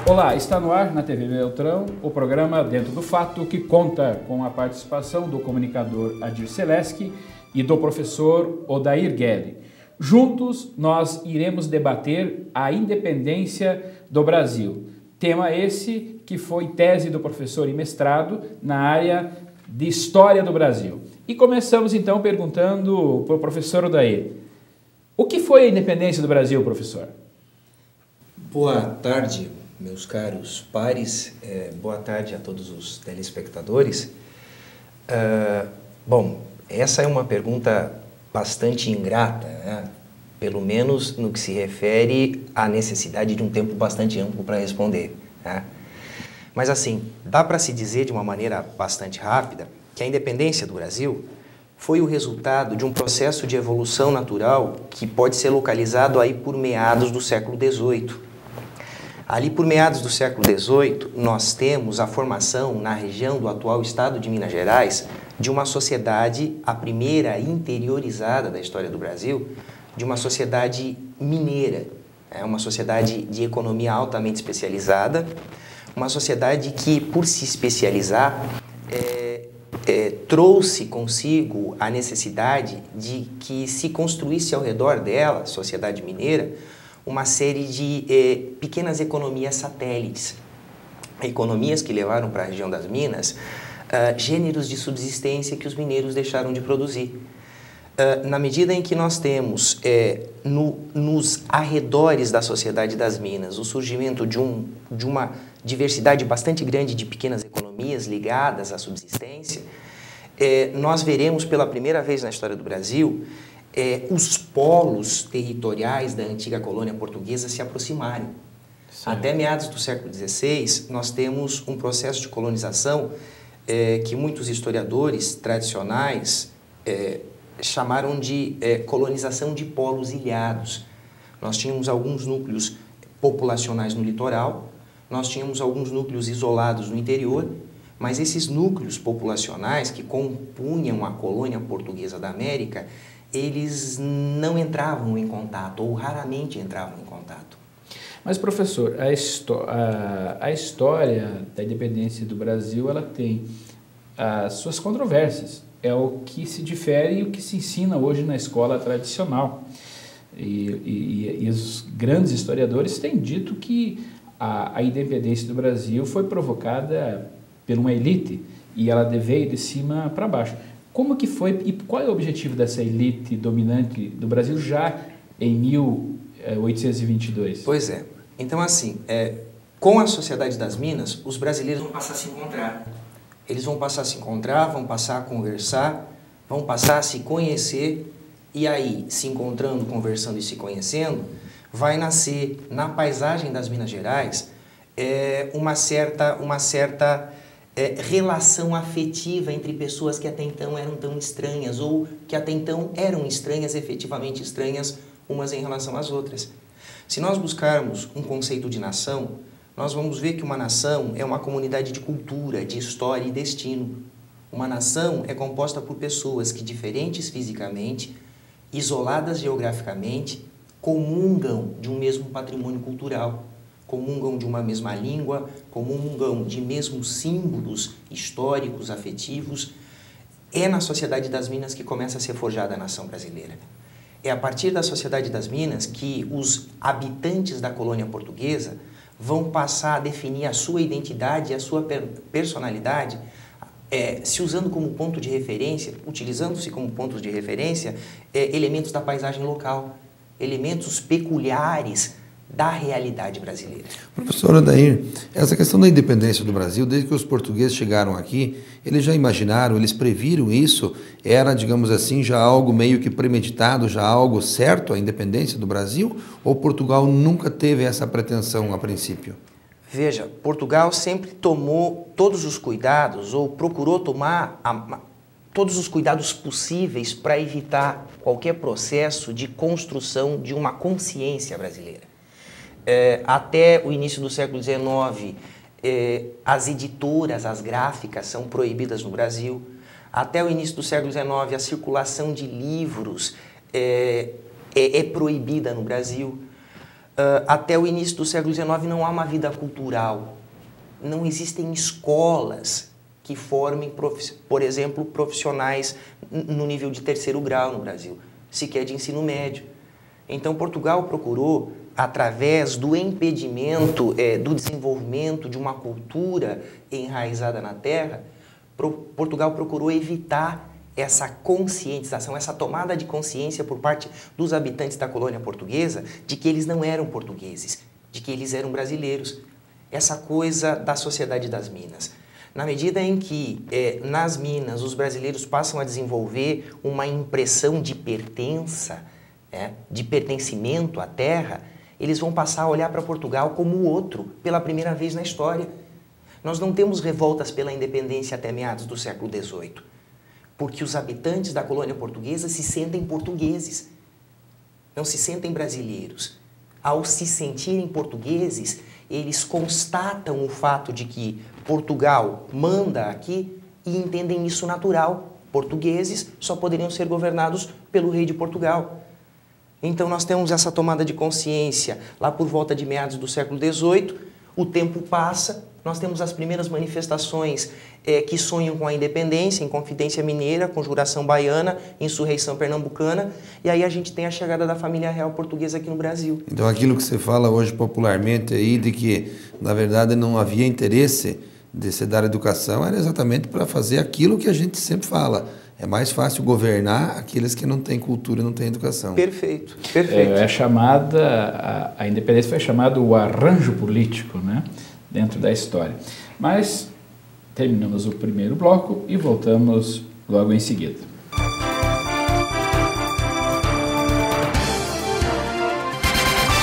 Olá, está no ar na TV Beltrão o programa Dentro do Fato, que conta com a participação do comunicador Adir Seleski e do professor Odair Gueli. Juntos, nós iremos debater a independência do Brasil. Tema esse que foi tese do professor e mestrado na área de História do Brasil. E começamos então perguntando para o professor Odair: o que foi a independência do Brasil, professor? Boa tarde, meus caros pares, boa tarde a todos os telespectadores. Bom, essa é uma pergunta bastante ingrata, né? Pelo menos no que se refere à necessidade de um tempo bastante amplo para responder, né? Mas assim, dá para se dizer de uma maneira bastante rápida que a independência do Brasil foi o resultado de um processo de evolução natural que pode ser localizado aí por meados do século XVIII. Ali por meados do século XVIII, nós temos a formação na região do atual estado de Minas Gerais de uma sociedade, a primeira interiorizada da história do Brasil, de uma sociedade mineira, uma sociedade de economia altamente especializada, uma sociedade que, por se especializar, trouxe consigo a necessidade de que se construísse ao redor dela, sociedade mineira, uma série de pequenas economias satélites, economias que levaram para a região das Minas gêneros de subsistência que os mineiros deixaram de produzir. Na medida em que nós temos nos arredores da sociedade das Minas o surgimento de uma diversidade bastante grande de pequenas economias ligadas à subsistência, nós veremos pela primeira vez na história do Brasil os polos territoriais da antiga colônia portuguesa se aproximarem. Sim. Até meados do século XVI, nós temos um processo de colonização que muitos historiadores tradicionais chamaram de colonização de polos ilhados. Nós tínhamos alguns núcleos populacionais no litoral, nós tínhamos alguns núcleos isolados no interior, mas esses núcleos populacionais que compunham a colônia portuguesa da América, eles não entravam em contato, ou raramente entravam em contato. Mas, professor, a história da independência do Brasil, ela tem as suas controvérsias. É o que se difere e o que se ensina hoje na escola tradicional. E os grandes historiadores têm dito que a independência do Brasil foi provocada por uma elite e ela veio de cima para baixo. Como que foi e qual é o objetivo dessa elite dominante do Brasil já em 1822? Pois é. Então, assim, com a Sociedade das Minas, os brasileiros vão passar a se encontrar. Eles vão passar a se encontrar, vão passar a conversar, vão passar a se conhecer, e aí, se encontrando, conversando e se conhecendo, vai nascer na paisagem das Minas Gerais uma certa relação afetiva entre pessoas que até então eram tão estranhas, ou que até então eram estranhas, efetivamente estranhas, umas em relação às outras. Se nós buscarmos um conceito de nação, nós vamos ver que uma nação é uma comunidade de cultura, de história e destino. Uma nação é composta por pessoas que, diferentes fisicamente, isoladas geograficamente, comungam de um mesmo patrimônio cultural, comungam de uma mesma língua, comungam de mesmos símbolos históricos, afetivos. É na Sociedade das Minas que começa a ser forjada a nação brasileira. É a partir da Sociedade das Minas que os habitantes da colônia portuguesa vão passar a definir a sua identidade e a sua personalidade, se usando como ponto de referência, utilizando-se como pontos de referência, elementos da paisagem local, elementos peculiares da realidade brasileira. Professor Odair, essa questão da independência do Brasil, desde que os portugueses chegaram aqui, eles já imaginaram, eles previram isso? Era, digamos assim, já algo meio que premeditado, já algo certo, a independência do Brasil? Ou Portugal nunca teve essa pretensão a princípio? Veja, Portugal sempre tomou todos os cuidados, ou procurou tomar todos os cuidados possíveis para evitar qualquer processo de construção de uma consciência brasileira. Até o início do século XIX, as editoras, as gráficas são proibidas no Brasil. Até o início do século XIX, a circulação de livros é proibida no Brasil. Até o início do século XIX não há uma vida cultural. Não existem escolas que formem, por exemplo, profissionais no nível de 3º grau no Brasil, sequer de ensino médio. Então, Portugal procurou, através do impedimento do desenvolvimento de uma cultura enraizada na terra, Portugal procurou evitar essa conscientização, essa tomada de consciência por parte dos habitantes da colônia portuguesa de que eles não eram portugueses, de que eles eram brasileiros. Essa coisa da sociedade das minas. Na medida em que nas minas os brasileiros passam a desenvolver uma impressão de pertença, de pertencimento à terra, eles vão passar a olhar para Portugal como o outro pela primeira vez na história. Nós não temos revoltas pela independência até meados do século XVIII, porque os habitantes da colônia portuguesa se sentem portugueses, não se sentem brasileiros. Ao se sentirem portugueses, eles constatam o fato de que Portugal manda aqui e entendem isso natural. Portugueses só poderiam ser governados pelo rei de Portugal. Então nós temos essa tomada de consciência lá por volta de meados do século XVIII, o tempo passa, nós temos as primeiras manifestações que sonham com a independência, Inconfidência Mineira, Conjuração Baiana, Insurreição Pernambucana, e aí a gente tem a chegada da família real portuguesa aqui no Brasil. Então aquilo que você fala hoje popularmente aí, de que na verdade não havia interesse de se dar educação, era exatamente para fazer aquilo que a gente sempre fala. É mais fácil governar aqueles que não têm cultura e não têm educação. Perfeito, perfeito. A independência foi chamada o arranjo político, né, dentro da história. Mas terminamos o primeiro bloco e voltamos logo em seguida.